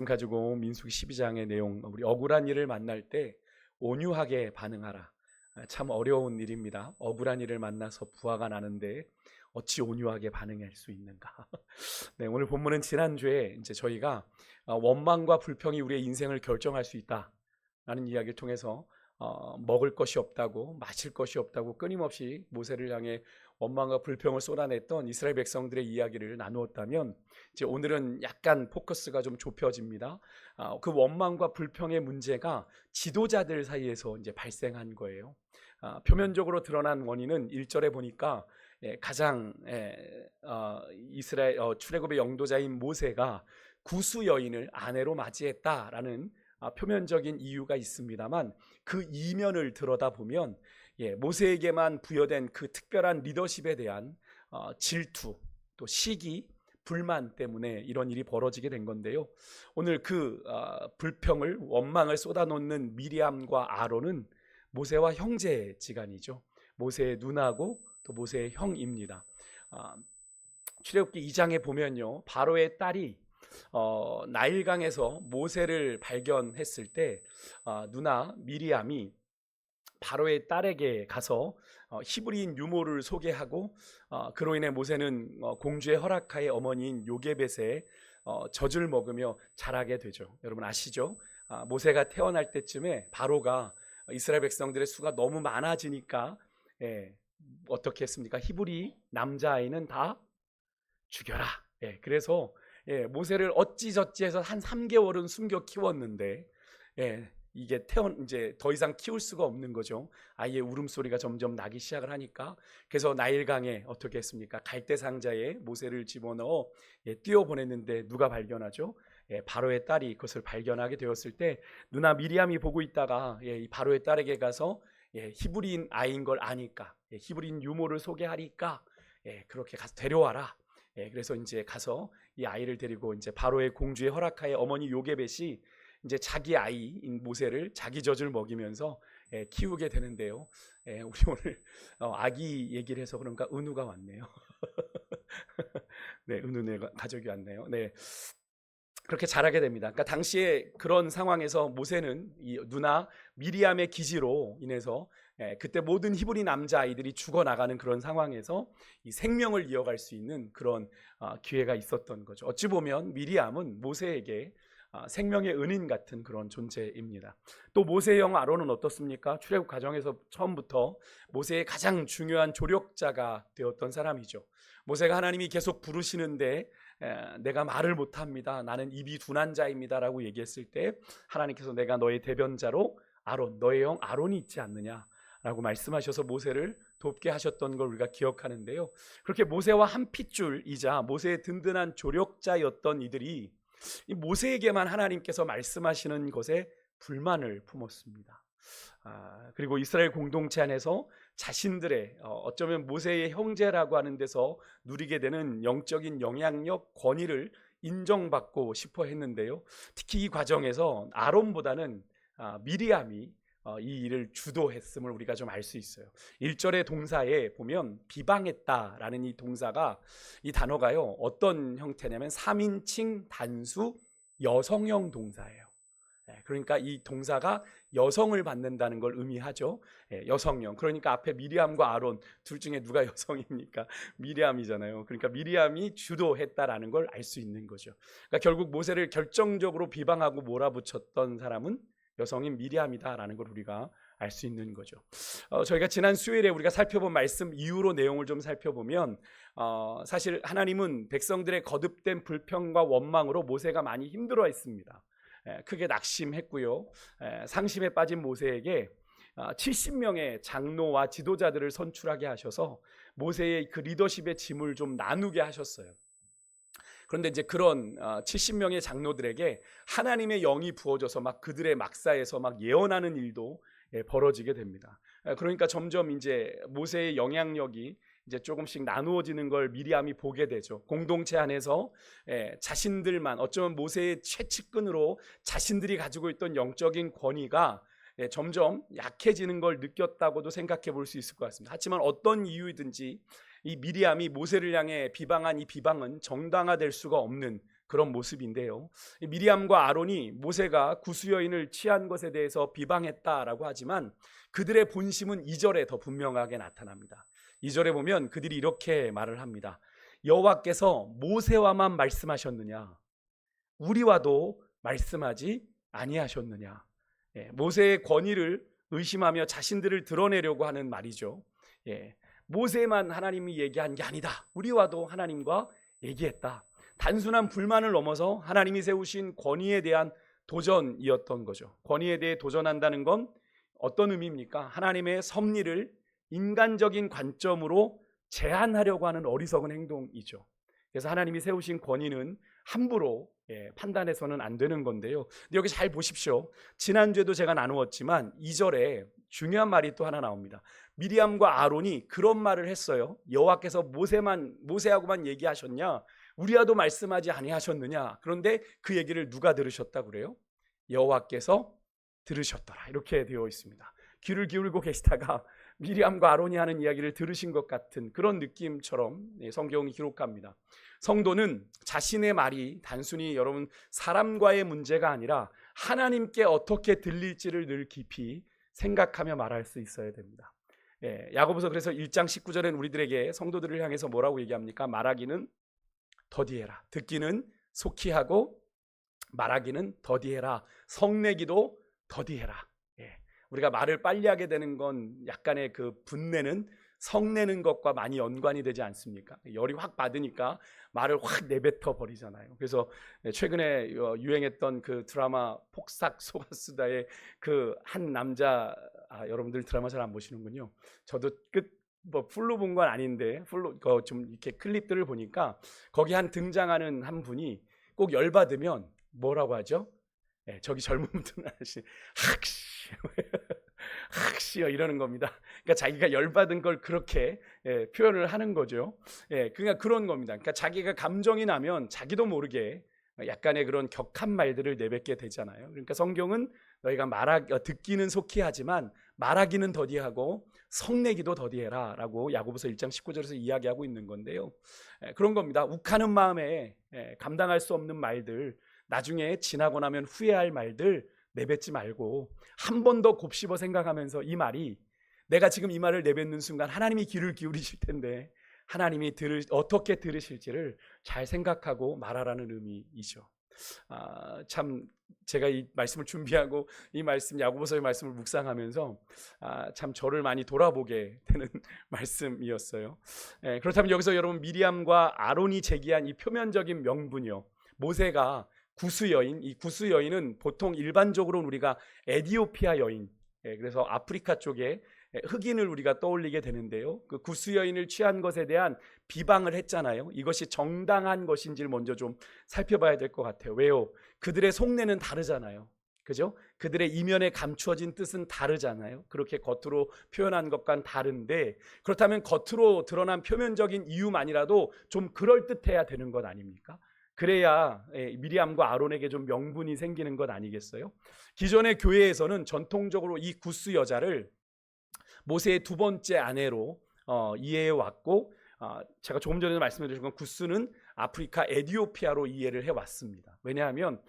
가지고 민수기 12장의 내용, 우리 억울한 일을 만날 때 온유하게 반응하라. 참 어려운 일입니다. 억울한 일을 만나서 부하가 나는데 어찌 온유하게 반응할 수 있는가? 네, 오늘 본문은 지난주에 이제 저희가 원망과 불평이 우리의 인생을 결정할 수 있다라는 이야기를 통해서 먹을 것이 없다고, 마실 것이 없다고 끊임없이 모세를 향해 원망과 불평을 쏟아냈던 이스라엘 백성들의 이야기를 나누었다면, 이제 오늘은 약간 포커스가 좀 좁혀집니다. 그 원망과 불평의 문제가 지도자들 사이에서 이제 발생한 거예요. 표면적으로 드러난 원인은 1절에 보니까 가장 이스라엘 출애굽의 영도자인 모세가 구수 여인을 아내로 맞이했다라는 표면적인 이유가 있습니다만, 그 이면을 들여다보면 모세에게만 부여된 그 특별한 리더십에 대한 질투, 또 시기, 불만 때문에 이런 일이 벌어지게 된 건데요. 오늘 그 불평을, 원망을 쏟아놓는 미리암과 아론은 모세와 형제지간이죠. 모세의 누나고 또 모세의 형입니다. 출애굽기 2장에 보면요, 바로의 딸이 나일강에서 모세를 발견했을 때 누나 미리암이 바로의 딸에게 가서 히브리인 유모를 소개하고, 그로 인해 모세는 공주의 허락하에 어머니인 요게벳의 젖을 먹으며 자라게 되죠. 여러분 아시죠? 모세가 태어날 때쯤에 바로가 이스라엘 백성들의 수가 너무 많아지니까 어떻게 했습니까? 히브리 남자아이는 다 죽여라. 그래서 모세를 어찌저찌 해서 한 3개월은 숨겨 키웠는데, 이게 이제 더 이상 키울 수가 없는 거죠. 아이의 울음소리가 점점 나기 시작을 하니까, 그래서 나일강에 어떻게 했습니까? 갈대 상자에 모세를 집어넣어 띄워보냈는데 누가 발견하죠? 바로의 딸이 그것을 발견하게 되었을 때, 누나 미리암이 보고 있다가 이 바로의 딸에게 가서 히브리인 아이인 걸 아니까, 히브리인 유모를 소개하니까 그렇게 가서 데려와라. 그래서 이제 가서 이 아이를 데리고 이제 바로의 공주의 허락하에 어머니 요게벳이 이제 자기 아이인 모세를 자기 젖을 먹이면서 키우게 되는데요. 우리 오늘 아기 얘기를 해서 그런가 은우가 왔네요. 네, 은우네 가족이 왔네요. 네. 그렇게 자라게 됩니다. 그러니까 당시에 그런 상황에서 모세는 이 누나 미리암의 기지로 인해서 그때 모든 히브리 남자 아이들이 죽어나가는 그런 상황에서 이 생명을 이어갈 수 있는 그런 기회가 있었던 거죠. 어찌 보면 미리암은 모세에게 생명의 은인 같은 그런 존재입니다. 또 모세의 형 아론은 어떻습니까? 출애굽 과정에서 처음부터 모세의 가장 중요한 조력자가 되었던 사람이죠. 모세가 하나님이 계속 부르시는데 내가 말을 못합니다, 나는 입이 둔한 자입니다 라고 얘기했을 때, 하나님께서 내가 너의 대변자로 아론, 너의 형 아론이 있지 않느냐 라고 말씀하셔서 모세를 돕게 하셨던 걸 우리가 기억하는데요. 그렇게 모세와 한 핏줄이자 모세의 든든한 조력자였던 이들이 이 모세에게만 하나님께서 말씀하시는 것에 불만을 품었습니다. 그리고 이스라엘 공동체 안에서 자신들의 어쩌면 모세의 형제라고 하는 데서 누리게 되는 영적인 영향력, 권위를 인정받고 싶어 했는데요. 특히 이 과정에서 아론보다는 미리암이 이 일을 주도했음을 우리가 좀 알 수 있어요. 1절의 동사에 보면 비방했다라는 이 동사가, 이 단어가요, 어떤 형태냐면 3인칭 단수 여성형 동사예요. 그러니까 이 동사가 여성을 받는다는 걸 의미하죠. 여성형. 그러니까 앞에 미리암과 아론 둘 중에 누가 여성입니까? 미리암이잖아요. 그러니까 미리암이 주도했다라는 걸 알 수 있는 거죠. 그러니까 결국 모세를 결정적으로 비방하고 몰아붙였던 사람은 여성인 미리암이다라는 걸 우리가 알 수 있는 거죠. 저희가 지난 수요일에 우리가 살펴본 말씀 이후로 내용을 좀 살펴보면, 사실 하나님은 백성들의 거듭된 불평과 원망으로 모세가 많이 힘들어했습니다. 크게 낙심했고요. 상심에 빠진 모세에게 70명의 장로와 지도자들을 선출하게 하셔서 모세의 그 리더십의 짐을 좀 나누게 하셨어요. 그런데 이제 그런 70명의 장로들에게 하나님의 영이 부어져서 막 그들의 막사에서 막 예언하는 일도 벌어지게 됩니다. 그러니까 점점 이제 모세의 영향력이 이제 조금씩 나누어지는 걸 미리암이 보게 되죠. 공동체 안에서 자신들만, 어쩌면 모세의 최측근으로 자신들이 가지고 있던 영적인 권위가 점점 약해지는 걸 느꼈다고도 생각해 볼 수 있을 것 같습니다. 하지만 어떤 이유든지 이 미리암이 모세를 향해 비방한 이 비방은 정당화될 수가 없는 그런 모습인데요. 미리암과 아론이 모세가 구수 여인을 취한 것에 대해서 비방했다라고 하지만 그들의 본심은 2절에 더 분명하게 나타납니다. 2절에 보면 그들이 이렇게 말을 합니다. 여호와께서 모세와만 말씀하셨느냐? 우리와도 말씀하지 아니하셨느냐? 모세의 권위를 의심하며 자신들을 드러내려고 하는 말이죠. 모세만 하나님이 얘기한 게 아니다. 우리와도 하나님과 얘기했다. 단순한 불만을 넘어서 하나님이 세우신 권위에 대한 도전이었던 거죠. 권위에 대해 도전한다는 건 어떤 의미입니까? 하나님의 섭리를 인간적인 관점으로 제한하려고 하는 어리석은 행동이죠. 그래서 하나님이 세우신 권위는 함부로 판단해서는 안 되는 건데요. 근데 여기 잘 보십시오. 지난주에도 제가 나누었지만 2절에 중요한 말이 또 하나 나옵니다. 미리암과 아론이 그런 말을 했어요. 여호와께서 모세하고만 얘기하셨냐? 우리와도 말씀하지 아니하셨느냐? 그런데 그 얘기를 누가 들으셨다 그래요? 여호와께서 들으셨더라. 이렇게 되어 있습니다. 귀를 기울이고 계시다가 미리암과 아론이 하는 이야기를 들으신 것 같은 그런 느낌처럼 성경이 기록합니다. 성도는 자신의 말이 단순히 여러분 사람과의 문제가 아니라 하나님께 어떻게 들릴지를 늘 깊이 생각하며 말할 수 있어야 됩니다. 야고보서 그래서 1장 19절엔 우리들에게 성도들을 향해서 뭐라고 얘기합니까? 말하기는 더디해라. 듣기는 속히 하고 말하기는 더디해라. 성내기도 더디해라. 우리가 말을 빨리 하게 되는 건 약간의 그 분내는 성내는 것과 많이 연관이 되지 않습니까? 열이 확 받으니까 말을 확 내뱉어 버리잖아요. 그래서 최근에 유행했던 그 드라마 폭삭 속았수다의 그 한 남자, 여러분들 드라마 잘 안 보시는군요. 저도 풀로 본 건 아닌데 풀로 좀 이렇게 클립들을 보니까 거기 등장하는 한 분이 꼭 열 받으면 뭐라고 하죠? 저기 젊은 분들은 아시 학시요 이러는 겁니다. 그러니까 자기가 열받은 걸 그렇게 표현을 하는 거죠. 그러니까 그런 겁니다. 그러니까 자기가 감정이 나면 자기도 모르게 약간의 그런 격한 말들을 내뱉게 되잖아요. 그러니까 성경은 너희가 듣기는 속히 하지만 말하기는 더디하고 성내기도 더디해라 라고 야고보서 1장 19절에서 이야기하고 있는 건데요. 그런 겁니다. 욱하는 마음에 감당할 수 없는 말들, 나중에 지나고 나면 후회할 말들 내뱉지 말고 한 번 더 곱씹어 생각하면서 이 말이 내가 지금 이 말을 내뱉는 순간 하나님이 귀를 기울이실 텐데 하나님이 어떻게 들으실지를 잘 생각하고 말하라는 의미이죠. 참 제가 이 말씀을 준비하고 이 말씀 야고보서의 말씀을 묵상하면서 참 저를 많이 돌아보게 되는 말씀이었어요. 그렇다면 여기서 여러분 미리암과 아론이 제기한 이 표면적인 명분이요. 모세가 구수 여인, 이 구수 여인은 보통 일반적으로 우리가 에디오피아 여인, 그래서 아프리카 쪽에 흑인을 우리가 떠올리게 되는데요. 그 구수 여인을 취한 것에 대한 비방을 했잖아요. 이것이 정당한 것인지를 먼저 좀 살펴봐야 될 것 같아요. 왜요? 그들의 속내는 다르잖아요. 그죠? 그들의 이면에 감추어진 뜻은 다르잖아요. 그렇게 겉으로 표현한 것과는 다른데 그렇다면 겉으로 드러난 표면적인 이유만이라도 좀 그럴듯해야 되는 것 아닙니까? 그래야 미리암과 아론에게 좀 명분이 생기는 것 아니겠어요? 기존의 교회에서는 전통적으로 이 구스 여자를 모세의 두 번째 아내로 이해해 왔고 제가 조금 전에 말씀드린 건 구스는 아프리카 에디오피아로 이해를 해왔습니다. 왜냐하면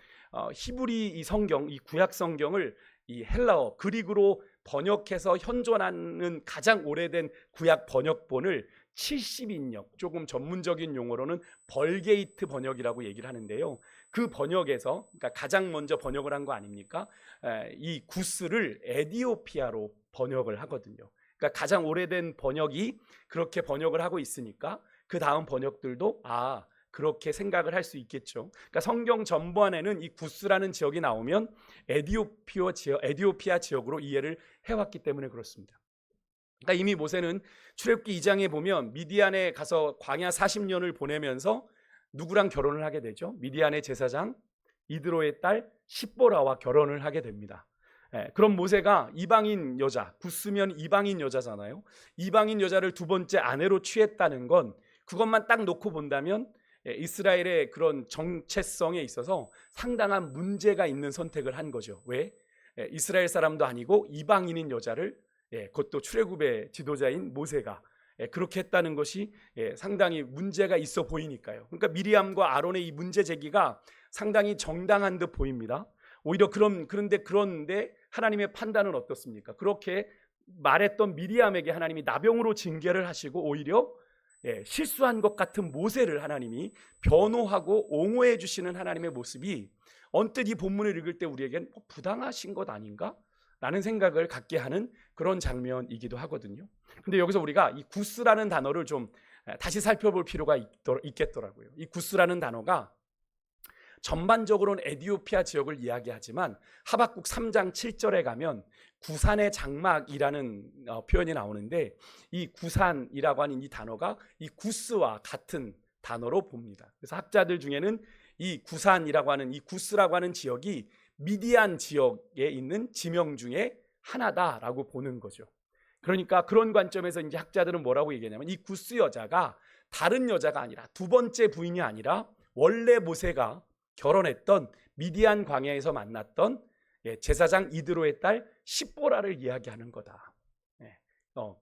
히브리 이 성경, 이 구약 성경을 이 헬라어 그릭으로 번역해서 현존하는 가장 오래된 구약 번역본을 70인역, 조금 전문적인 용어로는 벌게이트 번역이라고 얘기를 하는데요. 그 번역에서 그러니까 가장 먼저 번역을 한 거 아닙니까? 이 구스를 에디오피아로 번역을 하거든요. 그러니까 가장 오래된 번역이 그렇게 번역을 하고 있으니까 그 다음 번역들도 그렇게 생각을 할 수 있겠죠. 그러니까 성경 전반에는 이 구스라는 지역이 나오면 에디오피아 지역으로 이해를 해왔기 때문에 그렇습니다. 그러니까 이미 모세는 출애굽기 2장에 보면 미디안에 가서 광야 40년을 보내면서 누구랑 결혼을 하게 되죠? 미디안의 제사장 이드로의 딸 십보라와 결혼을 하게 됩니다. 그럼 모세가 이방인 여자, 구스면 이방인 여자잖아요. 이방인 여자를 두 번째 아내로 취했다는 건 그것만 딱 놓고 본다면 이스라엘의 그런 정체성에 있어서 상당한 문제가 있는 선택을 한 거죠. 왜? 이스라엘 사람도 아니고 이방인인 여자를 그것도 출애굽의 지도자인 모세가 그렇게 했다는 것이 상당히 문제가 있어 보이니까요. 그러니까 미리암과 아론의 이 문제 제기가 상당히 정당한 듯 보입니다. 오히려 그런데 하나님의 판단은 어떻습니까? 그렇게 말했던 미리암에게 하나님이 나병으로 징계를 하시고 오히려 실수한 것 같은 모세를 하나님이 변호하고 옹호해 주시는 하나님의 모습이 언뜻 이 본문을 읽을 때 우리에겐 부당하신 것 아닌가? 라는 생각을 갖게 하는 그런 장면이기도 하거든요. 근데 여기서 우리가 이 구스라는 단어를 좀 다시 살펴볼 필요가 있겠더라고요. 이 구스라는 단어가 전반적으로는 에디오피아 지역을 이야기하지만 하박국 3장 7절에 가면 구산의 장막이라는 표현이 나오는데 이 구산이라고 하는 이 단어가 이 구스와 같은 단어로 봅니다. 그래서 학자들 중에는 이 구산이라고 하는 이 구스라고 하는 지역이 미디안 지역에 있는 지명 중에 하나다라고 보는 거죠. 그러니까 그런 관점에서 이제 학자들은 뭐라고 얘기하냐면 이 구스 여자가 다른 여자가 아니라 두 번째 부인이 아니라 원래 모세가 결혼했던 미디안 광야에서 만났던 제사장 이드로의 딸 십보라를 이야기하는 거다.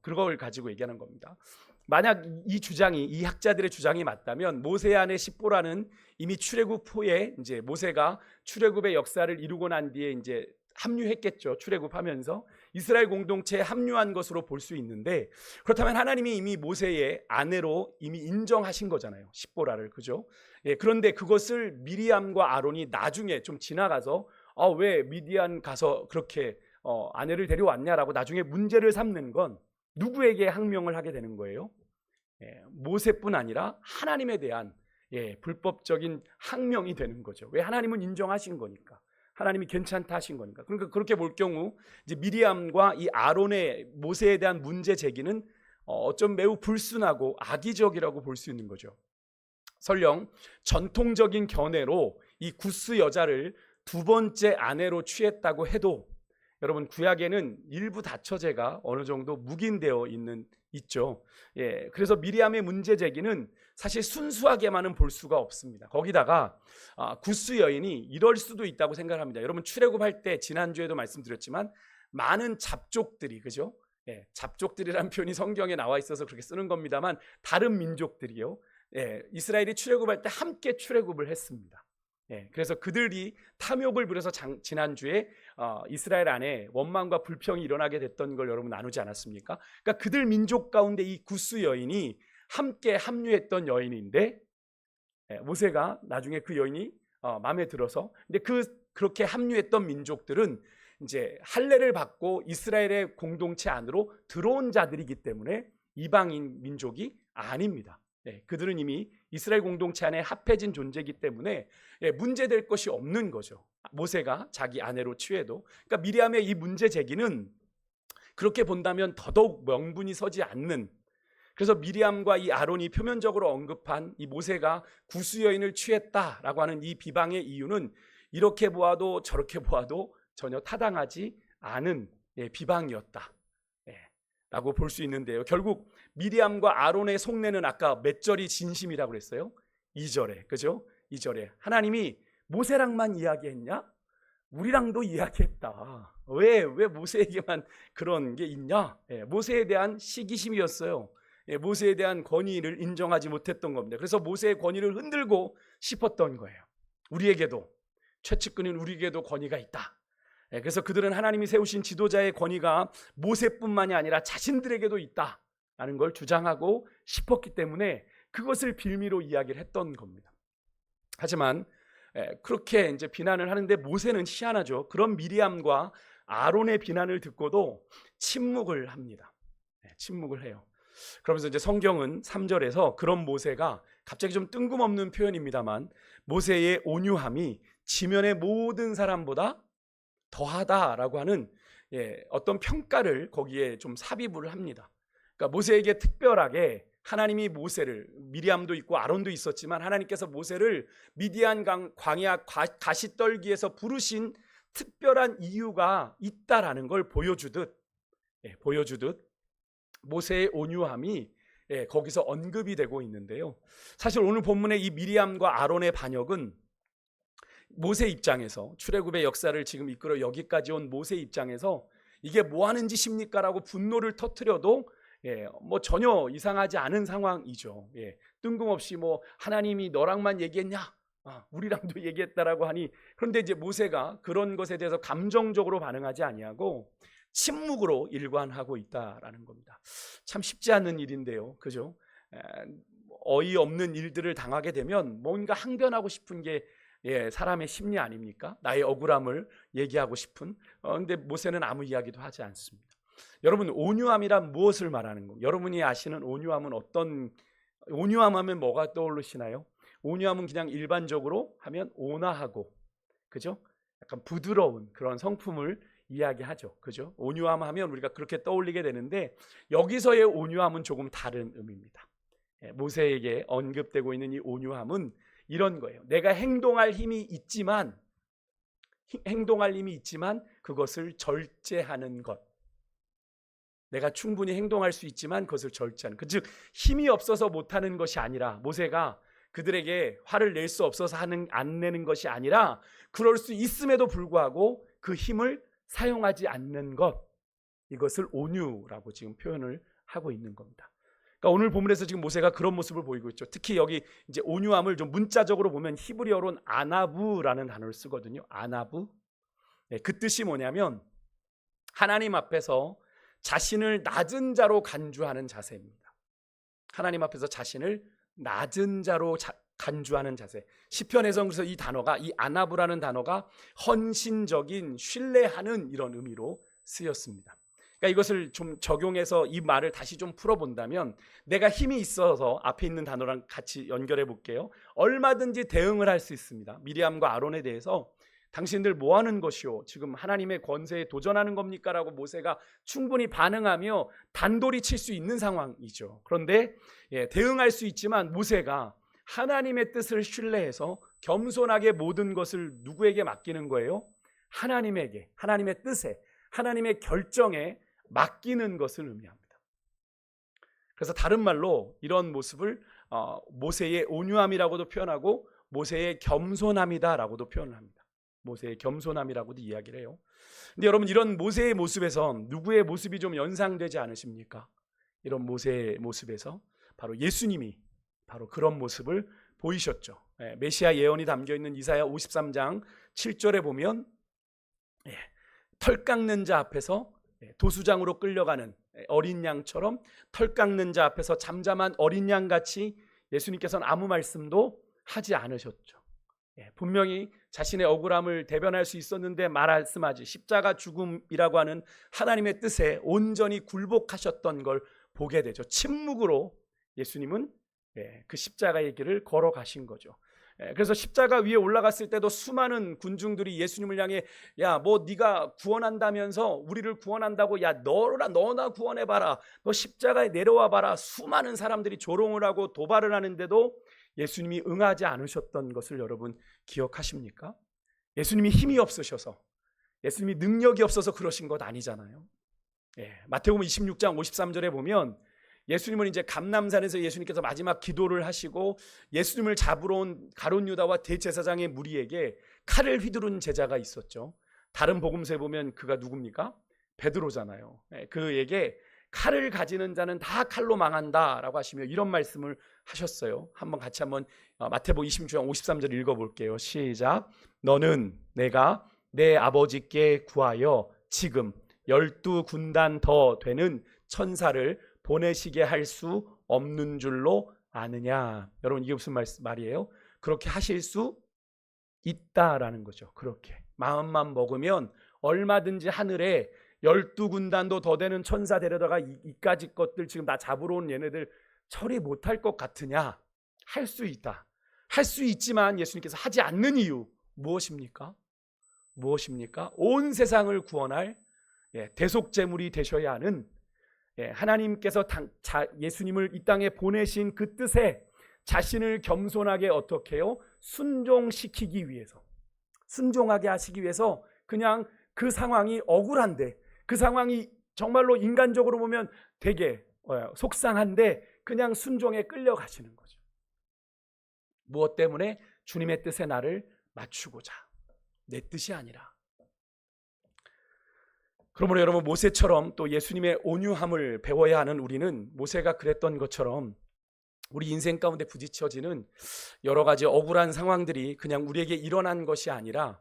그걸 가지고 얘기하는 겁니다. 만약 이 학자들의 주장이 맞다면 모세 아내 십보라는 이미 출애굽 후에 이제 모세가 출애굽의 역사를 이루고 난 뒤에 이제 합류했겠죠. 출애굽하면서 이스라엘 공동체에 합류한 것으로 볼 수 있는데, 그렇다면 하나님이 이미 모세의 아내로 이미 인정하신 거잖아요. 십보라를, 그죠? 그런데 그것을 미리암과 아론이 나중에 좀 지나가서 왜 미디안 가서 그렇게 아내를 데려왔냐라고 나중에 문제를 삼는 건 누구에게 항명을 하게 되는 거예요? 모세뿐 아니라 하나님에 대한 불법적인 항명이 되는 거죠. 왜? 하나님은 인정하신 거니까. 하나님이 괜찮다 하신 거니까. 그러니까 그렇게 볼 경우 이제 미리암과 이 아론의 모세에 대한 문제 제기는 어쩜 매우 불순하고 악의적이라고 볼 수 있는 거죠. 설령 전통적인 견해로 이 구스 여자를 두 번째 아내로 취했다고 해도 여러분 구약에는 일부 다처제가 어느 정도 묵인되어 있죠. 그래서 미리암의 문제 제기는 사실 순수하게만은 볼 수가 없습니다. 거기다가 구스 여인이 이럴 수도 있다고 생각합니다. 여러분 출애굽할 때 지난주에도 말씀드렸지만 많은 잡족들이, 그죠? 잡족들이라는 표현이 성경에 나와 있어서 그렇게 쓰는 겁니다만 다른 민족들이요. 이스라엘이 출애굽할 때 함께 출애굽을 했습니다. 그래서 그들이 탐욕을 부려서 지난주에 이스라엘 안에 원망과 불평이 일어나게 됐던 걸 여러분 나누지 않았습니까? 그러니까 그들 민족 가운데 이 구스 여인이 함께 합류했던 여인인데 모세가 나중에 그 여인이 마음에 들어서, 근데 그렇게 합류했던 민족들은 이제 할례를 받고 이스라엘의 공동체 안으로 들어온 자들이기 때문에 이방인 민족이 아닙니다. 그들은 이미 이스라엘 공동체 안에 합해진 존재이기 때문에 문제될 것이 없는 거죠. 모세가 자기 아내로 취해도. 그러니까 미리암의 이 문제 제기는 그렇게 본다면 더더욱 명분이 서지 않는, 그래서 미리암과 이 아론이 표면적으로 언급한 이 모세가 구스 여인을 취했다라고 하는 이 비방의 이유는 이렇게 보아도 저렇게 보아도 전혀 타당하지 않은 비방이었다 라고 볼 수 있는데요. 결국 미리암과 아론의 속내는 아까 몇 절이 진심이라고 그랬어요? 2절에, 그죠? 2절에 하나님이 모세랑만 이야기했냐? 우리랑도 이야기했다. 왜 모세에게만 그런 게 있냐? 모세에 대한 시기심이었어요. 모세에 대한 권위를 인정하지 못했던 겁니다. 그래서 모세의 권위를 흔들고 싶었던 거예요. 우리에게도, 최측근인 우리에게도 권위가 있다. 그래서 그들은 하나님이 세우신 지도자의 권위가 모세뿐만이 아니라 자신들에게도 있다라는 걸 주장하고 싶었기 때문에 그것을 빌미로 이야기를 했던 겁니다. 하지만 그렇게 이제 비난을 하는데 모세는 희한하죠. 그런 미리암과 아론의 비난을 듣고도 침묵을 합니다. 침묵을 해요. 그러면서 이제 성경은 3절에서 그런 모세가, 갑자기 좀 뜬금없는 표현입니다만, 모세의 온유함이 지면의 모든 사람보다 더하다라고 하는 어떤 평가를 거기에 좀 삽입을 합니다. 그러니까 모세에게 특별하게 하나님이 모세를, 미리암도 있고 아론도 있었지만 하나님께서 모세를 미디안 광야 가시떨기에서 부르신 특별한 이유가 있다라는 걸 보여주듯 모세의 온유함이 거기서 언급이 되고 있는데요. 사실 오늘 본문의 이 미리암과 아론의 반역은 모세 입장에서, 출애굽의 역사를 지금 이끌어 여기까지 온 모세 입장에서 이게 뭐 하는 짓입니까? 라고 분노를 터뜨려도 뭐 전혀 이상하지 않은 상황이죠. 뜬금없이 뭐 하나님이 너랑만 얘기했냐? 우리랑도 얘기했다라고 하니, 그런데 이제 모세가 그런 것에 대해서 감정적으로 반응하지 아니하고 침묵으로 일관하고 있다라는 겁니다. 참 쉽지 않은 일인데요, 그죠? 어이없는 일들을 당하게 되면 뭔가 항변하고 싶은 게 사람의 심리 아닙니까? 나의 억울함을 얘기하고 싶은. 근데 모세는 아무 이야기도 하지 않습니다. 여러분, 온유함이란 무엇을 말하는 거? 여러분이 아시는 온유함은 온유함하면 뭐가 떠오르시나요? 온유함은 그냥 일반적으로 하면 온화하고, 그죠? 약간 부드러운 그런 성품을 이야기하죠, 그죠? 온유함 하면 우리가 그렇게 떠올리게 되는데, 여기서의 온유함은 조금 다른 의미입니다. 모세에게 언급되고 있는 이 온유함은 이런 거예요. 내가 행동할 힘이 있지만 그것을 절제하는 것. 내가 충분히 행동할 수 있지만 그것을 절제하는 것. 즉 힘이 없어서 못하는 것이 아니라, 모세가 그들에게 화를 낼 수 없어서 안 내는 것이 아니라, 그럴 수 있음에도 불구하고 그 힘을 사용하지 않는 것, 이것을 온유라고 지금 표현을 하고 있는 겁니다. 그러니까 오늘 본문에서 지금 모세가 그런 모습을 보이고 있죠. 특히 여기 이제 온유함을 좀 문자적으로 보면 히브리어로는 아나부라는 단어를 쓰거든요. 아나부. 그 뜻이 뭐냐면 하나님 앞에서 자신을 낮은 자로 간주하는 자세입니다. 하나님 앞에서 자신을 낮은 자로 간주하는 자세. 시편에서 그래서 이 아나부라는 단어가 헌신적인, 신뢰하는 이런 의미로 쓰였습니다. 그러니까 이것을 좀 적용해서 이 말을 다시 좀 풀어본다면, 내가 힘이 있어서 앞에 있는 단어랑 같이 연결해 볼게요. 얼마든지 대응을 할 수 있습니다. 미리암과 아론에 대해서 당신들 뭐 하는 것이오? 지금 하나님의 권세에 도전하는 겁니까? 라고 모세가 충분히 반응하며 단돌이 칠 수 있는 상황이죠. 그런데 대응할 수 있지만 모세가 하나님의 뜻을 신뢰해서 겸손하게 모든 것을 누구에게 맡기는 거예요? 하나님에게, 하나님의 뜻에, 하나님의 결정에 맡기는 것을 의미합니다. 그래서 다른 말로 이런 모습을 모세의 온유함이라고도 표현하고 모세의 겸손함이다라고도 표현을 합니다. 모세의 겸손함이라고도 이야기를 해요. 근데 여러분, 이런 모세의 모습에서 누구의 모습이 좀 연상되지 않으십니까? 이런 모세의 모습에서 바로 예수님이 바로 그런 모습을 보이셨죠. 메시아 예언이 담겨있는 이사야 53장 7절에 보면 털 깎는 자 앞에서 도수장으로 끌려가는 어린 양처럼, 털 깎는 자 앞에서 잠잠한 어린 양같이 예수님께서는 아무 말씀도 하지 않으셨죠. 분명히 자신의 억울함을 대변할 수 있었는데 말씀하지, 십자가 죽음이라고 하는 하나님의 뜻에 온전히 굴복하셨던 걸 보게 되죠. 침묵으로 예수님은 그 십자가의 길을 걸어가신 거죠. 그래서 십자가 위에 올라갔을 때도 수많은 군중들이 예수님을 향해, 야, 뭐 네가 구원한다면서, 우리를 구원한다고, 야, 너나 구원해봐라, 너 십자가에 내려와봐라, 수많은 사람들이 조롱을 하고 도발을 하는데도 예수님이 응하지 않으셨던 것을 여러분 기억하십니까? 예수님이 힘이 없으셔서, 예수님이 능력이 없어서 그러신 것 아니잖아요. 마태복음 26장 53절에 보면 예수님은 이제 감람산에서 예수님께서 마지막 기도를 하시고 예수님을 잡으러 온 가룟 유다와 대제사장의 무리에게 칼을 휘두른 제자가 있었죠. 다른 복음서에 보면 그가 누굽니까? 베드로잖아요. 그에게 칼을 가지는 자는 다 칼로 망한다라고 하시며 이런 말씀을 하셨어요. 같이 마태복음 26장 53절 읽어볼게요. 시작. 너는 내가 내 아버지께 구하여 지금 12군단 더 되는 천사를 보내시게 할 수 없는 줄로 아느냐. 여러분, 이게 무슨 말이에요? 그렇게 하실 수 있다라는 거죠. 그렇게 마음만 먹으면 얼마든지 하늘에 12군단도 더 되는 천사 데려다가 이까지 것들 지금 나 잡으러 온 얘네들 처리 못할 것 같으냐? 할 수 있다. 할 수 있지만 예수님께서 하지 않는 이유 무엇입니까? 온 세상을 구원할 대속제물이 되셔야 하는, 하나님께서 예수님을 이 땅에 보내신 그 뜻에 자신을 겸손하게 어떻게 해요? 순종시키기 위해서, 순종하게 하시기 위해서 그냥 그 상황이 억울한데, 그 상황이 정말로 인간적으로 보면 되게 속상한데 그냥 순종에 끌려가시는 거죠. 무엇 때문에? 주님의 뜻에 나를 맞추고자, 내 뜻이 아니라. 그러므로 여러분, 모세처럼 또 예수님의 온유함을 배워야 하는 우리는 모세가 그랬던 것처럼 우리 인생 가운데 부딪혀지는 여러 가지 억울한 상황들이 그냥 우리에게 일어난 것이 아니라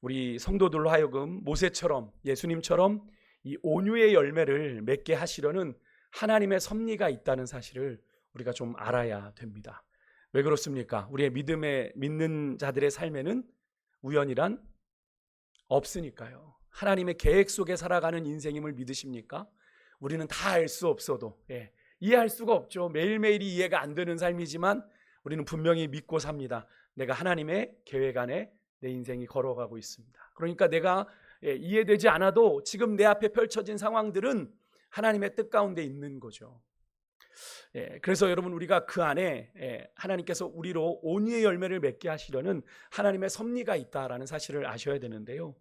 우리 성도들로 하여금 모세처럼 예수님처럼 이 온유의 열매를 맺게 하시려는 하나님의 섭리가 있다는 사실을 우리가 좀 알아야 됩니다. 왜 그렇습니까? 우리의 믿는 자들의 삶에는 우연이란 없으니까요. 하나님의 계획 속에 살아가는 인생임을 믿으십니까? 우리는 다 알 수 없어도 이해할 수가 없죠. 매일매일이 이해가 안 되는 삶이지만 우리는 분명히 믿고 삽니다. 내가 하나님의 계획 안에 내 인생이 걸어가고 있습니다. 그러니까 내가 이해되지 않아도 지금 내 앞에 펼쳐진 상황들은 하나님의 뜻 가운데 있는 거죠. 그래서 여러분, 우리가 그 안에 하나님께서 우리로 온유의 열매를 맺게 하시려는 하나님의 섭리가 있다라는 사실을 아셔야 되는데요.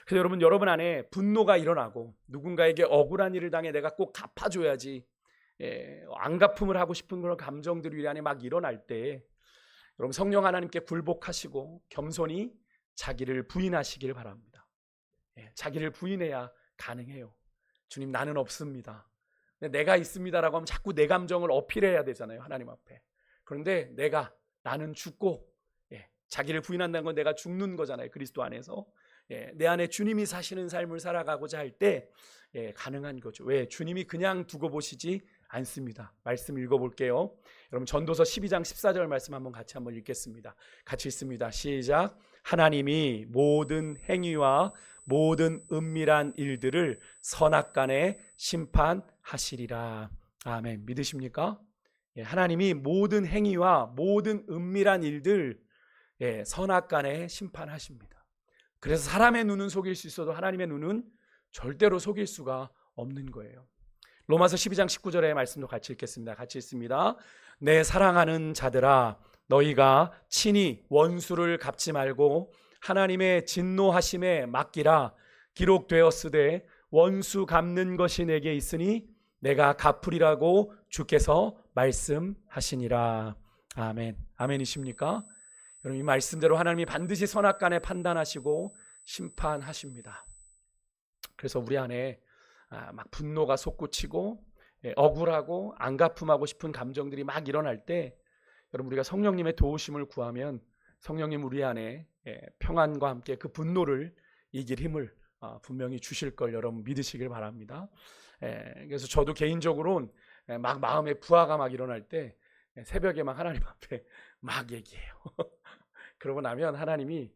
그래서 여러분 안에 분노가 일어나고 누군가에게 억울한 일을 당해 내가 꼭 갚아줘야지, 안갚음을 하고 싶은 그런 감정들이 우리 안에 막 일어날 때 여러분, 성령 하나님께 굴복하시고 겸손히 자기를 부인하시길 바랍니다. 자기를 부인해야 가능해요. 주님, 나는 없습니다. 내가 있습니다라고 하면 자꾸 내 감정을 어필해야 되잖아요, 하나님 앞에. 그런데 나는 죽고, 자기를 부인한다는 건 내가 죽는 거잖아요, 그리스도 안에서. 내 안에 주님이 사시는 삶을 살아가고자 할 때 가능한 거죠. 왜? 주님이 그냥 두고 보시지 않습니다. 말씀 읽어볼게요. 여러분, 전도서 12장 14절 말씀 같이 한번 읽겠습니다. 같이 읽습니다. 시작. 하나님이 모든 행위와 모든 은밀한 일들을 선악간에 심판하시리라. 아멘. 믿으십니까? 하나님이 모든 행위와 모든 은밀한 일들 선악간에 심판하십니다. 그래서 사람의 눈은 속일 수 있어도 하나님의 눈은 절대로 속일 수가 없는 거예요. 로마서 12장 19절의 말씀도 같이 읽겠습니다. 같이 읽습니다. 내 사랑하는 자들아, 너희가 친히 원수를 갚지 말고 하나님의 진노하심에 맡기라. 기록되었으되 원수 갚는 것이 내게 있으니 내가 갚으리라고 주께서 말씀하시니라. 아멘. 아멘이십니까? 여러분, 이 말씀대로 하나님이 반드시 선악간에 판단하시고 심판하십니다. 그래서 우리 안에 막 분노가 솟구치고 억울하고 안갚음하고 싶은 감정들이 막 일어날 때 여러분, 우리가 성령님의 도우심을 구하면 성령님 우리 안에 평안과 함께 그 분노를 이길 힘을 분명히 주실 걸 여러분 믿으시길 바랍니다. 그래서 저도 개인적으로는 막 마음에 부하가 막 일어날 때 새벽에 막 하나님 앞에 막 얘기해요. 그러고 나면 하나님이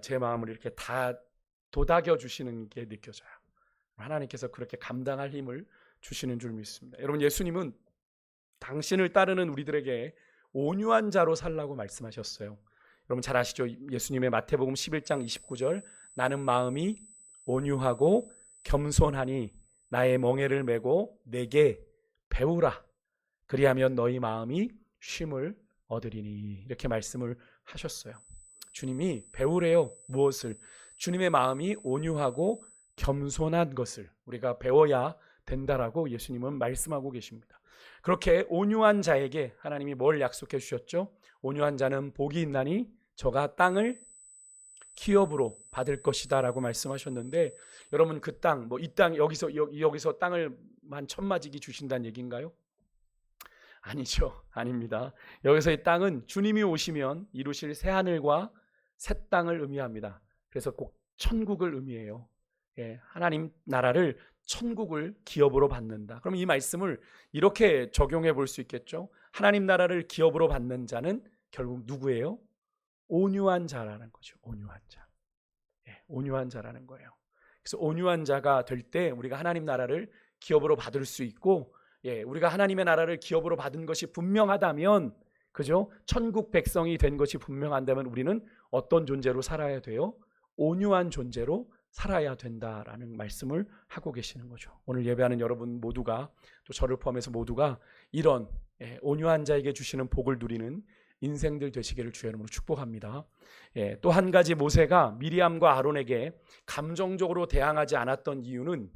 제 마음을 이렇게 다 도닥여 주시는 게 느껴져요. 하나님께서 그렇게 감당할 힘을 주시는 줄 믿습니다. 여러분, 예수님은 당신을 따르는 우리들에게 온유한 자로 살라고 말씀하셨어요. 여러분 잘 아시죠? 예수님의 마태복음 11장 29절, 나는 마음이 온유하고 겸손하니 나의 멍에를 메고 내게 배우라. 그리하면 너희 마음이 쉼을 얻으리니. 이렇게 말씀을 하셨어요. 주님이 배우래요. 무엇을? 주님의 마음이 온유하고 겸손한 것을 우리가 배워야 된다라고 예수님은 말씀하고 계십니다. 그렇게 온유한 자에게 하나님이 뭘 약속해 주셨죠? 온유한 자는 복이 있나니 저가 땅을 기업으로 받을 것이다 라고 말씀하셨는데, 여러분 그 땅, 이 땅, 여기서 땅을 한 천마지기 주신다는 얘기인가요? 아니죠. 아닙니다. 여기서 이 땅은 주님이 오시면 이루실 새 하늘과 새 땅을 의미합니다. 그래서 꼭 천국을 의미해요. 하나님 나라를, 천국을 기업으로 받는다. 그럼 이 말씀을 이렇게 적용해 볼 수 있겠죠. 하나님 나라를 기업으로 받는 자는 결국 누구예요? 온유한 자라는 거죠. 온유한 자. 온유한 자라는 거예요. 그래서 온유한 자가 될 때 우리가 하나님 나라를 기업으로 받을 수 있고, 우리가 하나님의 나라를 기업으로 받은 것이 분명하다면, 그죠? 천국 백성이 된 것이 분명한다면 우리는 어떤 존재로 살아야 돼요? 온유한 존재로 살아야 된다라는 말씀을 하고 계시는 거죠. 오늘 예배하는 여러분 모두가, 또 저를 포함해서 모두가 이런 온유한 자에게 주시는 복을 누리는 인생들 되시기를 주의 이름으로 축복합니다. 또 한 가지, 모세가 미리암과 아론에게 감정적으로 대항하지 않았던 이유는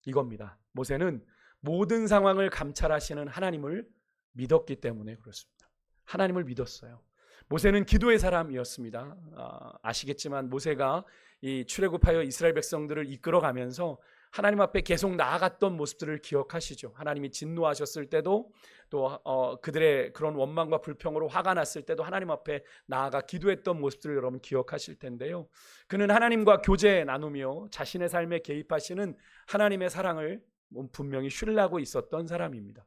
이겁니다. 모세는 모든 상황을 감찰하시는 하나님을 믿었기 때문에 그렇습니다. 하나님을 믿었어요. 모세는 기도의 사람이었습니다. 아시겠지만 모세가 이 출애굽하여 이스라엘 백성들을 이끌어가면서 하나님 앞에 계속 나아갔던 모습들을 기억하시죠. 하나님이 진노하셨을 때도 또 그들의 그런 원망과 불평으로 화가 났을 때도 하나님 앞에 나아가 기도했던 모습들을 여러분 기억하실 텐데요. 그는 하나님과 교제 나누며 자신의 삶에 개입하시는 하나님의 사랑을 분명히 신뢰하고 있었던 사람입니다.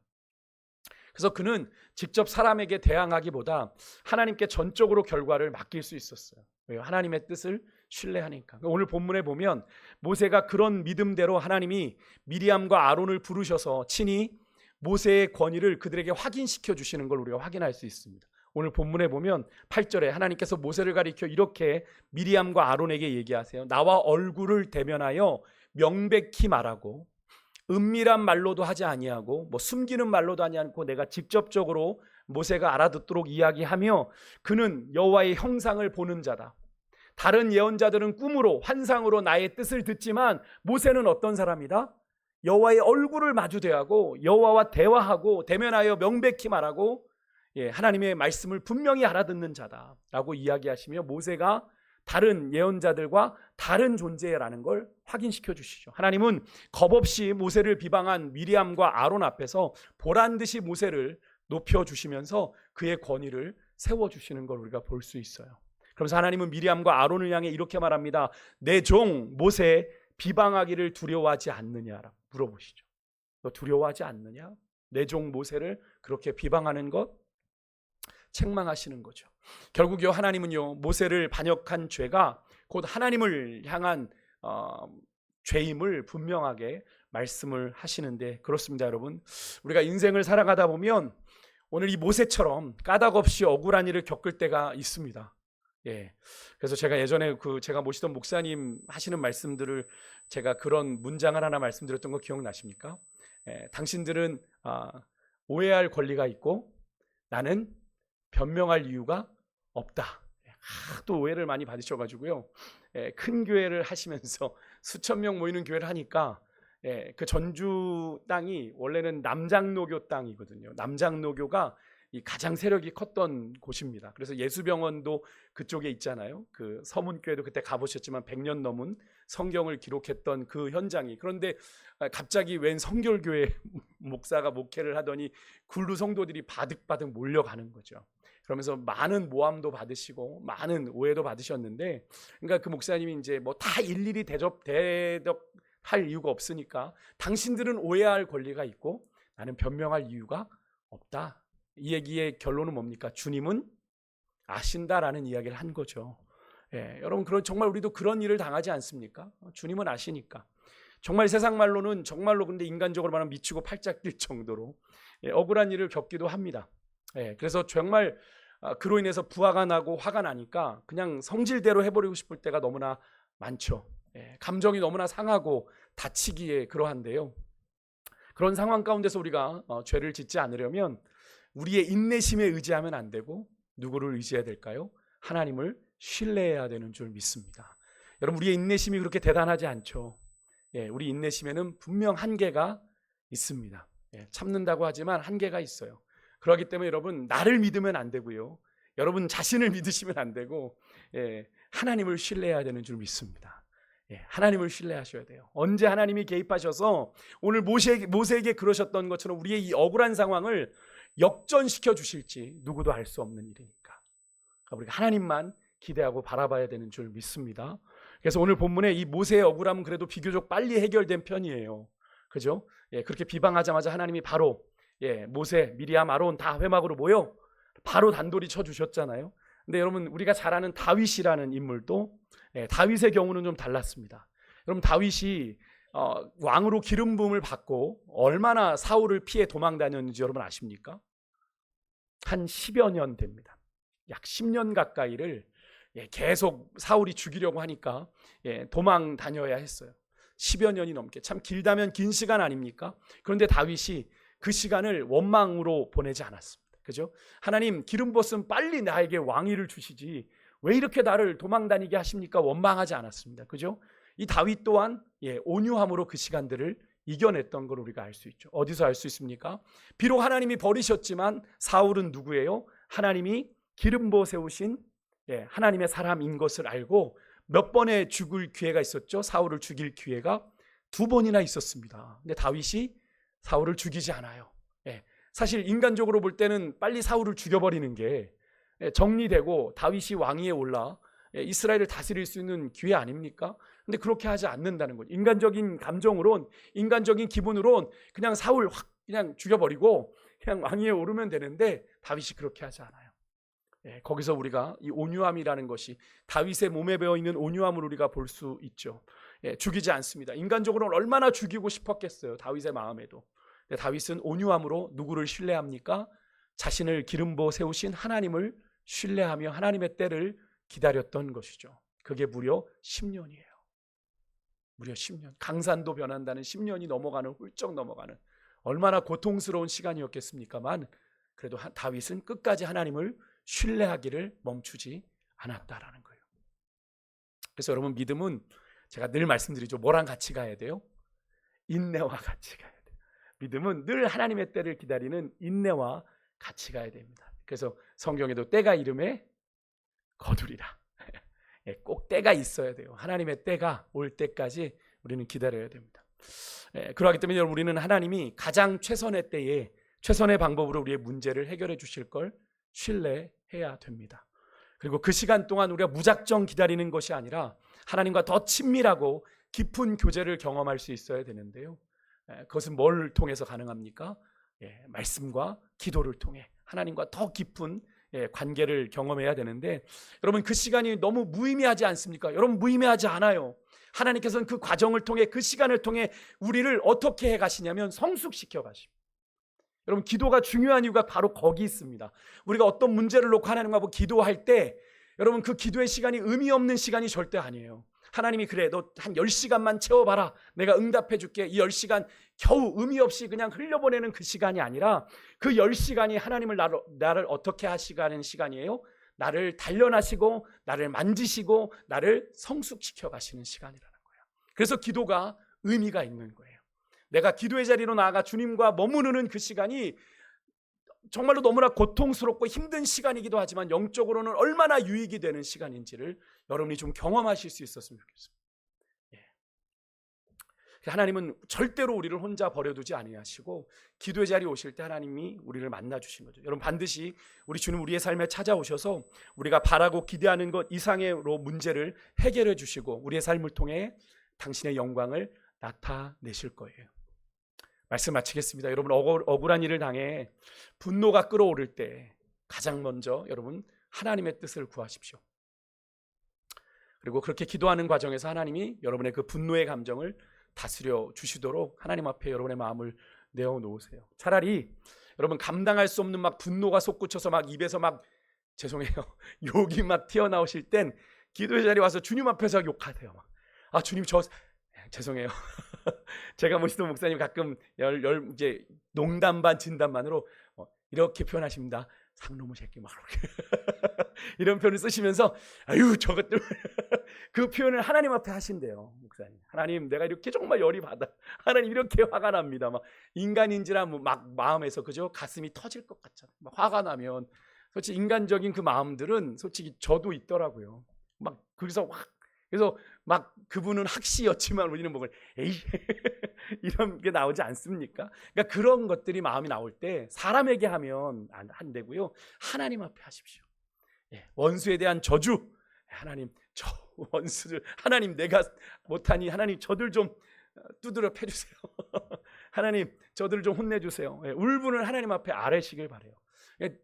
그래서 그는 직접 사람에게 대항하기보다 하나님께 전적으로 결과를 맡길 수 있었어요. 왜요? 하나님의 뜻을 신뢰하니까. 오늘 본문에 보면 모세가 그런 믿음대로 하나님이 미리암과 아론을 부르셔서 친히 모세의 권위를 그들에게 확인시켜 주시는 걸 우리가 확인할 수 있습니다. 오늘 본문에 보면 8절에 하나님께서 모세를 가리켜 이렇게 미리암과 아론에게 얘기하세요. 나와 얼굴을 대면하여 명백히 말하고 은밀한 말로도 하지 아니하고 숨기는 말로도 하지 않고 내가 직접적으로 모세가 알아듣도록 이야기하며 그는 여호와의 형상을 보는 자다. 다른 예언자들은 꿈으로 환상으로 나의 뜻을 듣지만 모세는 어떤 사람이다? 여호와의 얼굴을 마주대하고 여호와와 대화하고 대면하여 명백히 말하고 하나님의 말씀을 분명히 알아듣는 자다라고 이야기하시며 모세가 다른 예언자들과 다른 존재라는 걸 확인시켜 주시죠. 하나님은 겁없이 모세를 비방한 미리암과 아론 앞에서 보란듯이 모세를 높여주시면서 그의 권위를 세워주시는 걸 우리가 볼 수 있어요. 그러면서 하나님은 미리암과 아론을 향해 이렇게 말합니다. 내 종 모세 비방하기를 두려워하지 않느냐라고 물어보시죠. 너 두려워하지 않느냐? 내 종 모세를 그렇게 비방하는 것 책망하시는 거죠. 결국요 하나님은요 모세를 반역한 죄가 곧 하나님을 향한 죄임을 분명하게 말씀을 하시는데 그렇습니다. 여러분, 우리가 인생을 살아가다 보면 오늘 이 모세처럼 까닭없이 억울한 일을 겪을 때가 있습니다. 그래서 제가 예전에 제가 모시던 목사님 하시는 말씀들을 제가 그런 문장을 하나 말씀드렸던 거 기억나십니까? 당신들은 오해할 권리가 있고 나는 변명할 이유가 없다. 또 오해를 많이 받으셔가지고요. 큰 교회를 하시면서 수천 명 모이는 교회를 하니까 그 전주 땅이 원래는 남장로교 땅이거든요. 남장로교가 이 가장 세력이 컸던 곳입니다. 그래서 예수병원도 그쪽에 있잖아요. 그 서문교회도 그때 가보셨지만 100년 넘은 성경을 기록했던 그 현장이. 그런데 갑자기 웬 성결교회 목사가 목회를 하더니 굴루 성도들이 바득바득 몰려가는 거죠. 그러면서 많은 모함도 받으시고 많은 오해도 받으셨는데, 그러니까 그 목사님이 이제 뭐 다 일일이 대답할 이유가 없으니까 당신들은 오해할 권리가 있고 나는 변명할 이유가 없다. 이 얘기의 결론은 뭡니까? 주님은 아신다라는 이야기를 한 거죠. 여러분, 정말 우리도 그런 일을 당하지 않습니까? 주님은 아시니까. 정말 세상 말로는 정말로 근데 인간적으로 말하면 미치고 팔짝 뛸 정도로 억울한 일을 겪기도 합니다. 그래서 정말 그로 인해서 부하가 나고 화가 나니까 그냥 성질대로 해버리고 싶을 때가 너무나 많죠. 감정이 너무나 상하고 다치기에 그러한데요. 그런 상황 가운데서 우리가 죄를 짓지 않으려면 우리의 인내심에 의지하면 안 되고 누구를 의지해야 될까요? 하나님을 신뢰해야 되는 줄 믿습니다. 여러분, 우리의 인내심이 그렇게 대단하지 않죠. 우리 인내심에는 분명 한계가 있습니다. 참는다고 하지만 한계가 있어요. 그렇기 때문에 여러분, 나를 믿으면 안 되고요. 여러분 자신을 믿으시면 안 되고 하나님을 신뢰해야 되는 줄 믿습니다. 하나님을 신뢰하셔야 돼요. 언제 하나님이 개입하셔서 오늘 모세에게 그러셨던 것처럼 우리의 이 억울한 상황을 역전시켜 주실지 누구도 알 수 없는 일이니까 우리가 하나님만 기대하고 바라봐야 되는 줄 믿습니다. 그래서 오늘 본문에 이 모세의 억울함은 그래도 비교적 빨리 해결된 편이에요. 그죠? 그렇게 비방하자마자 하나님이 바로 모세, 미리암, 아론 다 회막으로 모여 바로 단돌이 쳐주셨잖아요. 근데 여러분, 우리가 잘 아는 다윗이라는 인물도 다윗의 경우는 좀 달랐습니다. 여러분, 다윗이 왕으로 기름 부음을 받고 얼마나 사울을 피해 도망 다녔는지 여러분 아십니까? 한 10여 년 됩니다. 약 10년 가까이를 계속 사울이 죽이려고 하니까 도망 다녀야 했어요. 10여 년이 넘게, 참 길다면 긴 시간 아닙니까? 그런데 다윗이 그 시간을 원망으로 보내지 않았습니다. 그죠? 하나님, 기름 부었으면 빨리 나에게 왕위를 주시지 왜 이렇게 나를 도망 다니게 하십니까? 원망하지 않았습니다. 그죠? 이 다윗 또한 온유함으로 그 시간들을 이겨냈던 걸 우리가 알 수 있죠. 어디서 알 수 있습니까? 비록 하나님이 버리셨지만 사울은 누구예요? 하나님이 기름 부어 세우신 하나님의 사람인 것을 알고 몇 번의 죽을 기회가 있었죠. 사울을 죽일 기회가 두 번이나 있었습니다. 근데 다윗이 사울을 죽이지 않아요. 예, 사실 인간적으로 볼 때는 빨리 사울을 죽여버리는 게 정리되고 다윗이 왕위에 올라 이스라엘을 다스릴 수 있는 기회 아닙니까? 근데 그렇게 하지 않는다는 거죠. 인간적인 감정으론, 인간적인 기분으론 그냥 사울 확 그냥 죽여버리고 그냥 왕위에 오르면 되는데 다윗이 그렇게 하지 않아요. 거기서 우리가 이 온유함이라는 것이 다윗의 몸에 배어 있는 온유함을 우리가 볼 수 있죠. 죽이지 않습니다. 인간적으로는 얼마나 죽이고 싶었겠어요. 다윗의 마음에도. 다윗은 온유함으로 누구를 신뢰합니까? 자신을 기름부어 세우신 하나님을 신뢰하며 하나님의 때를 기다렸던 것이죠. 그게 무려 10년이에요. 무려 10년. 강산도 변한다는 10년이 넘어가는, 훌쩍 넘어가는 얼마나 고통스러운 시간이었겠습니까만 그래도 다윗은 끝까지 하나님을 신뢰하기를 멈추지 않았다라는 거예요. 그래서 여러분, 믿음은 제가 늘 말씀드리죠. 뭐랑 같이 가야 돼요? 인내와 같이 가야 돼요. 믿음은 늘 하나님의 때를 기다리는 인내와 같이 가야 됩니다. 그래서 성경에도 때가 이름에 거두리라. 꼭 때가 있어야 돼요. 하나님의 때가 올 때까지 우리는 기다려야 됩니다. 그러기 때문에 여러분, 우리는 하나님이 가장 최선의 때에 최선의 방법으로 우리의 문제를 해결해 주실 걸 신뢰해야 됩니다. 그리고 그 시간 동안 우리가 무작정 기다리는 것이 아니라 하나님과 더 친밀하고 깊은 교제를 경험할 수 있어야 되는데요. 그것은 뭘 통해서 가능합니까? 말씀과 기도를 통해 하나님과 더 깊은 관계를 경험해야 되는데, 여러분, 그 시간이 너무 무의미하지 않습니까? 여러분, 무의미하지 않아요. 하나님께서는 그 과정을 통해, 그 시간을 통해 우리를 어떻게 해 가시냐면 성숙시켜 가십니다. 여러분, 기도가 중요한 이유가 바로 거기 있습니다. 우리가 어떤 문제를 놓고 하나님과 기도할 때 여러분, 그 기도의 시간이 의미 없는 시간이 절대 아니에요. 하나님이 그래, 너 한 10시간만 채워봐라, 내가 응답해 줄게. 이 10시간 겨우 의미 없이 그냥 흘려보내는 그 시간이 아니라 그 10시간이 하나님을 나를 어떻게 하시가는 시간이에요? 나를 단련하시고 나를 만지시고 나를 성숙시켜 가시는 시간이라는 거예요. 그래서 기도가 의미가 있는 거예요. 내가 기도의 자리로 나아가 주님과 머무르는 그 시간이 정말로 너무나 고통스럽고 힘든 시간이기도 하지만 영적으로는 얼마나 유익이 되는 시간인지를 여러분이 좀 경험하실 수 있었으면 좋겠습니다. 하나님은 절대로 우리를 혼자 버려두지 아니하시고 기도의 자리에 오실 때 하나님이 우리를 만나주신 거죠. 여러분, 반드시 우리 주님 우리의 삶에 찾아오셔서 우리가 바라고 기대하는 것 이상으로 문제를 해결해 주시고 우리의 삶을 통해 당신의 영광을 나타내실 거예요. 말씀 마치겠습니다. 여러분, 억울한 일을 당해 분노가 끓어오를 때 가장 먼저 여러분 하나님의 뜻을 구하십시오. 그리고 그렇게 기도하는 과정에서 하나님이 여러분의 그 분노의 감정을 다스려 주시도록 하나님 앞에 여러분의 마음을 내어놓으세요. 차라리 여러분 감당할 수 없는 막 분노가 솟구쳐서 막 입에서 막 죄송해요 욕이 막 튀어나오실 땐 기도의 자리에 와서 주님 앞에서 욕하세요. 아, 주님 저 죄송해요. 제가 모시던 목사님 가끔 이제 농담 반 진담 반으로 이렇게 표현하십니다. 상놈의 새끼 막 이런 표현을 쓰시면서 아유 저것들 그 표현을 하나님 앞에 하신대요. 목사님, 하나님 내가 이렇게 정말 열이 받아, 하나님 이렇게 화가 납니다. 막 인간인지라 막 마음에서 그죠 가슴이 터질 것 같잖아요. 막 화가 나면 솔직히 인간적인 그 마음들은 솔직히 저도 있더라고요. 막 그래서 막 그분은 학시였지만 우리는 뭐 에이 이런 게 나오지 않습니까? 그러니까 그런 것들이 마음이 나올 때 사람에게 하면 안 되고요. 하나님 앞에 하십시오. 원수에 대한 저주, 하나님 저 원수들 하나님 내가 못하니 하나님 저들 좀 두드려 패주세요. 하나님 저들 좀 혼내주세요. 울분을 하나님 앞에 아뢰시길 바라요.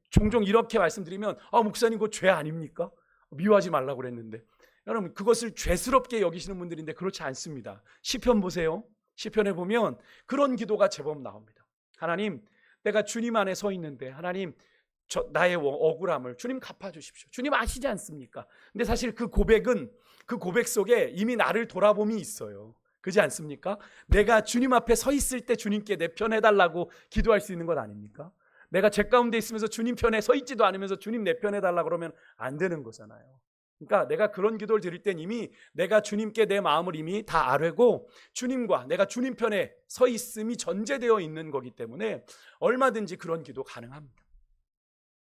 종종 이렇게 말씀드리면 목사님 그거 죄 아닙니까? 미워하지 말라고 그랬는데, 여러분 그것을 죄스럽게 여기시는 분들인데 그렇지 않습니다. 시편 보세요. 시편에 보면 그런 기도가 제법 나옵니다. 하나님 내가 주님 안에 서 있는데 하나님 나의 억울함을 주님 갚아주십시오. 주님 아시지 않습니까? 근데 사실 그 고백 속에 이미 나를 돌아봄이 있어요. 그렇지 않습니까? 내가 주님 앞에 서 있을 때 주님께 내 편 해달라고 기도할 수 있는 것 아닙니까? 내가 죄 가운데 있으면서 주님 편에 서 있지도 않으면서 주님 내 편 해달라고 그러면 안 되는 거잖아요. 그러니까 내가 그런 기도를 드릴 땐 이미 내가 주님께 내 마음을 이미 다 아뢰고 주님과 내가 주님 편에 서 있음이 전제되어 있는 거기 때문에 얼마든지 그런 기도 가능합니다.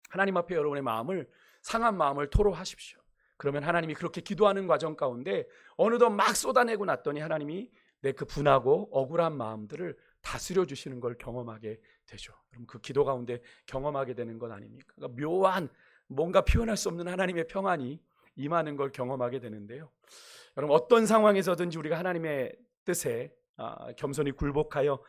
하나님 앞에 여러분의 마음을, 상한 마음을 토로하십시오. 그러면 하나님이 그렇게 기도하는 과정 가운데 어느덧 막 쏟아내고 났더니 하나님이 내 그 분하고 억울한 마음들을 다스려 주시는 걸 경험하게 되죠. 그럼 그 기도 가운데 경험하게 되는 것 아닙니까? 그러니까 묘한 뭔가 표현할 수 없는 하나님의 평안이 임하는 걸 경험하게 되는데요. 여러분 어떤 상황에서든지 우리가 하나님의 뜻에 겸손히 굴복하여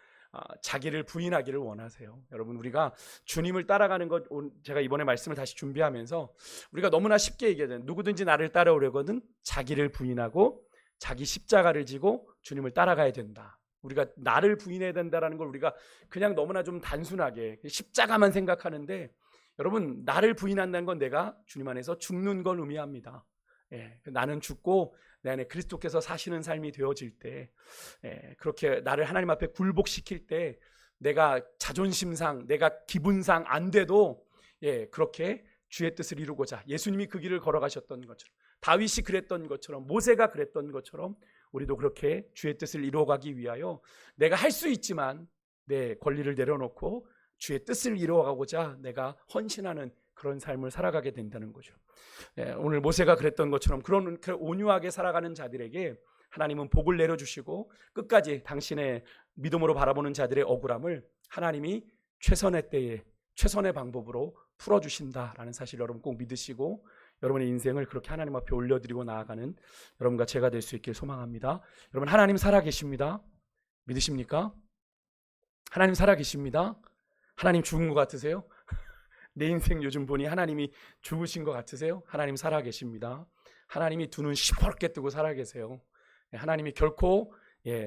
자기를 부인하기를 원하세요. 여러분 우리가 주님을 따라가는 것, 제가 이번에 말씀을 다시 준비하면서 우리가 너무나 쉽게 얘기하잖아요. 누구든지 나를 따라오려거든 자기를 부인하고 자기 십자가를 지고 주님을 따라가야 된다. 우리가 나를 부인해야 된다는 걸 우리가 그냥 너무나 좀 단순하게 십자가만 생각하는데, 여러분 나를 부인한다는 건 내가 주님 안에서 죽는 걸 의미합니다. 나는 죽고 내 안에 그리스도께서 사시는 삶이 되어질 때, 그렇게 나를 하나님 앞에 굴복시킬 때 내가 자존심상 내가 기분상 안 돼도 그렇게 주의 뜻을 이루고자 예수님이 그 길을 걸어가셨던 것처럼, 다윗이 그랬던 것처럼, 모세가 그랬던 것처럼 우리도 그렇게 주의 뜻을 이루어가기 위하여 내가 할 수 있지만 내 권리를 내려놓고 주의 뜻을 이루어가고자 내가 헌신하는 그런 삶을 살아가게 된다는 거죠. 오늘 모세가 그랬던 것처럼 그런 온유하게 살아가는 자들에게 하나님은 복을 내려주시고 끝까지 당신의 믿음으로 바라보는 자들의 억울함을 하나님이 최선의 때에 최선의 방법으로 풀어주신다라는 사실 여러분 꼭 믿으시고 여러분의 인생을 그렇게 하나님 앞에 올려드리고 나아가는 여러분과 제가 될 수 있길 소망합니다. 여러분 하나님 살아계십니다. 믿으십니까? 하나님 살아계십니다. 하나님 죽은 것 같으세요? 내 인생 요즘 보니 하나님이 죽으신 것 같으세요? 하나님 살아계십니다. 하나님이 두 눈 시퍼렇게 뜨고 살아계세요. 하나님이 결코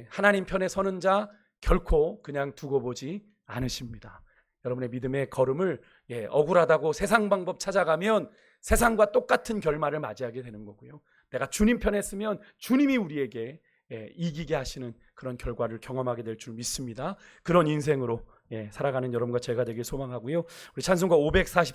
하나님 편에 서는 자 결코 그냥 두고 보지 않으십니다. 여러분의 믿음의 걸음을 억울하다고 세상 방법 찾아가면 세상과 똑같은 결말을 맞이하게 되는 거고요. 내가 주님 편에 서면 주님이 우리에게 이기게 하시는 그런 결과를 경험하게 될 줄 믿습니다. 그런 인생으로 살아가는 여러분과 제가 되길 소망하고요. 우리 찬송가 544